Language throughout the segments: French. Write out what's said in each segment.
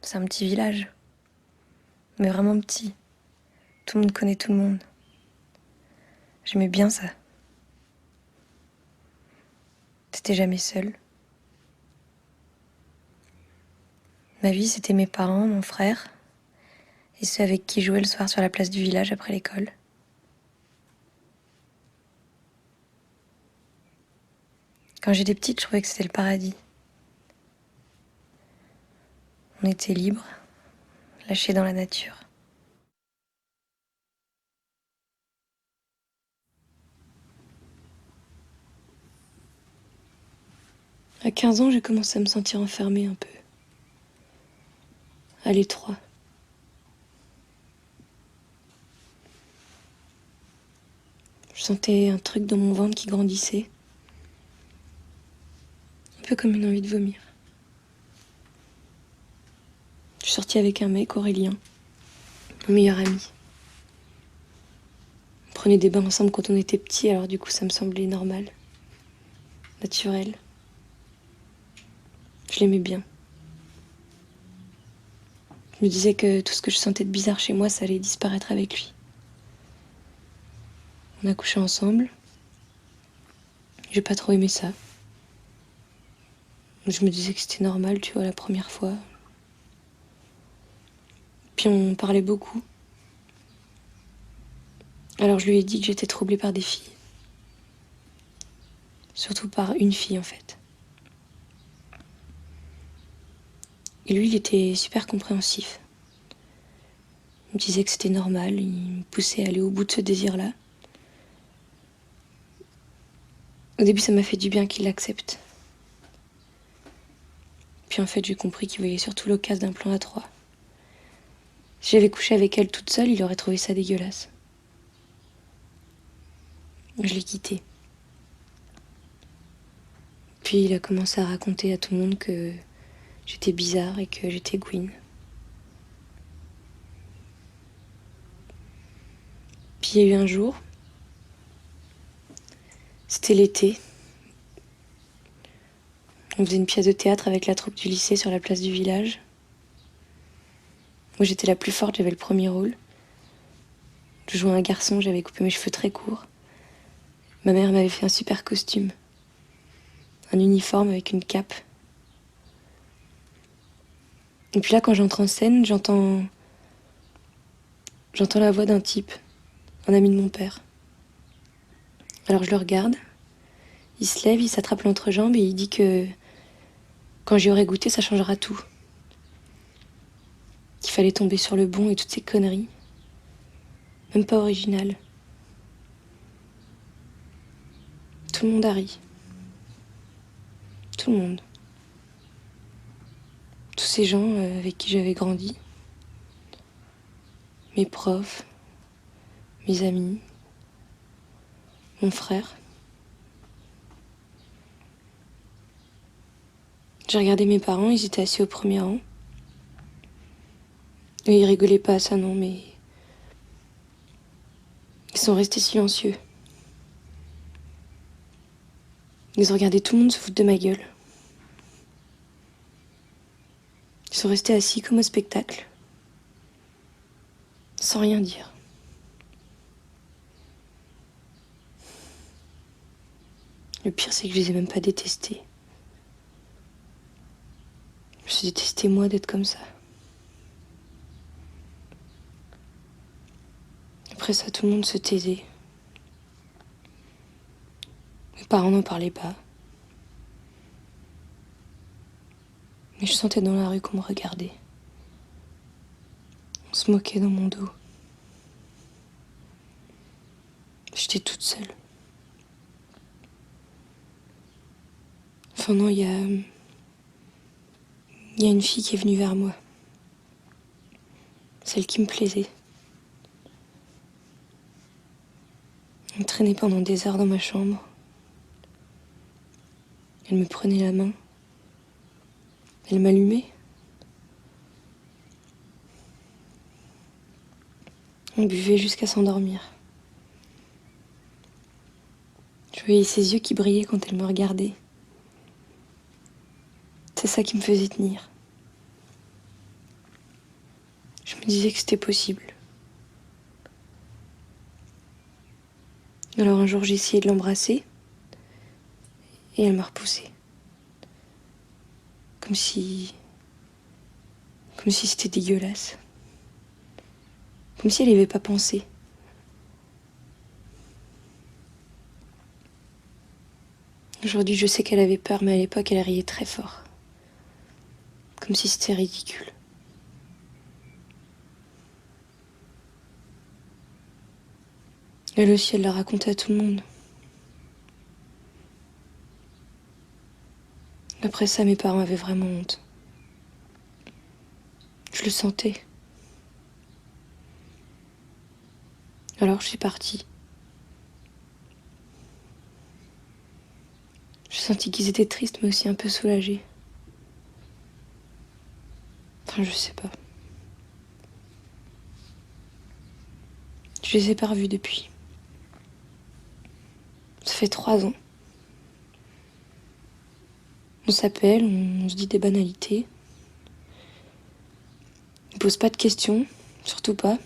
C'est un petit village, mais vraiment petit. Tout le monde connaît tout le monde. J'aimais bien ça. T'étais jamais seul. Ma vie, c'était mes parents, mon frère, et ceux avec qui je jouais le soir sur la place du village après l'école. Quand j'étais petite, je trouvais que c'était le paradis. On était libres, lâchés dans la nature. À 15 ans, j'ai commencé à me sentir enfermée un peu, à l'étroit. Je sentais un truc dans mon ventre qui grandissait, un peu comme une envie de vomir. Je suis sortie avec un mec, Aurélien, mon meilleur ami. On prenait des bains ensemble quand on était petits, alors du coup ça me semblait normal, naturel. Je l'aimais bien. Je me disais que tout ce que je sentais de bizarre chez moi, ça allait disparaître avec lui. On a couché ensemble. J'ai pas trop aimé ça. Je me disais que c'était normal, tu vois, la première fois. Puis on parlait beaucoup. Alors je lui ai dit que j'étais troublée par des filles. Surtout par une fille, en fait. Et lui, il était super compréhensif. Il me disait que c'était normal, il me poussait à aller au bout de ce désir-là. Au début, ça m'a fait du bien qu'il l'accepte. Puis en fait, j'ai compris qu'il voyait surtout l'occasion d'un plan à trois. Si j'avais couché avec elle toute seule, il aurait trouvé ça dégueulasse. Je l'ai quitté. Puis il a commencé à raconter à tout le monde que j'étais bizarre et que j'étais Gwyn. Puis il y a eu un jour, c'était l'été. On faisait une pièce de théâtre avec la troupe du lycée sur la place du village. Moi j'étais la plus forte, j'avais le premier rôle. Je jouais un garçon, j'avais coupé mes cheveux très courts. Ma mère m'avait fait un super costume. Un uniforme avec une cape. Et puis là, quand j'entre en scène, j'entends la voix d'un type, un ami de mon père. Alors je le regarde, il se lève, il s'attrape l'entrejambe et il dit que quand j'y aurai goûté, ça changera tout. Qu'il fallait tomber sur le bon et toutes ces conneries. Même pas original. Tout le monde a ri. Tout le monde. Tous ces gens avec qui j'avais grandi. Mes profs, mes amis, mon frère. J'ai regardé mes parents, ils étaient assis au premier rang. Et ils rigolaient pas à ça, non, mais ils sont restés silencieux. Ils ont regardé tout le monde se foutre de ma gueule. Ils sont restés assis comme au spectacle, sans rien dire. Le pire, c'est que je les ai même pas détestés. Je me suis détesté, moi, d'être comme ça. Après ça, tout le monde se taisait. Mes parents n'en parlaient pas. Mais je sentais dans la rue qu'on me regardait. On se moquait dans mon dos. J'étais toute seule. Enfin non, il y a une fille qui est venue vers moi. Celle qui me plaisait. Elle traînait pendant des heures dans ma chambre. Elle me prenait la main. Elle m'allumait. On buvait jusqu'à s'endormir. Je voyais ses yeux qui brillaient quand elle me regardait. C'est ça qui me faisait tenir. me disait que c'était possible. Alors un jour, j'ai essayé de l'embrasser et elle m'a repoussée. Comme si c'était dégueulasse. Comme si elle n'y avait pas pensé. Aujourd'hui, je sais qu'elle avait peur, mais à l'époque, elle riait très fort. Comme si c'était ridicule. Elle aussi, elle l'a raconté à tout le monde. Après ça, mes parents avaient vraiment honte. Je le sentais. Alors je suis partie. J'ai senti qu'ils étaient tristes, mais aussi un peu soulagés. Enfin, je sais pas. Je les ai pas revus depuis. Ça fait 3 ans. On s'appelle, on se dit des banalités. Ils posent pas de questions, surtout pas.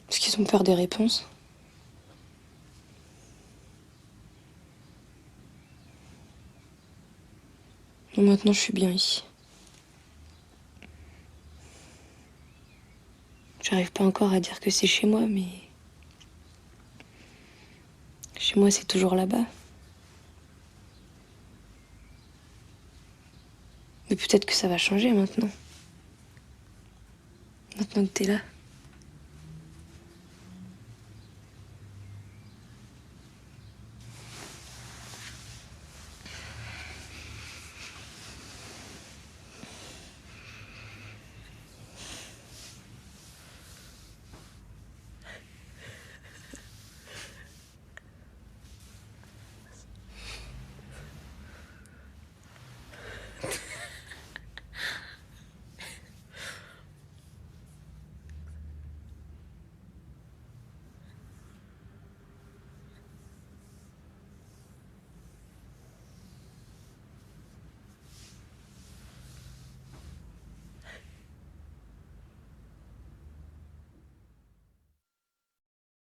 Parce qu'ils ont peur des réponses. Et maintenant, je suis bien ici. J'arrive pas encore à dire que c'est chez moi, mais... Chez moi, c'est toujours là-bas. Mais peut-être que ça va changer maintenant. Maintenant que t'es là.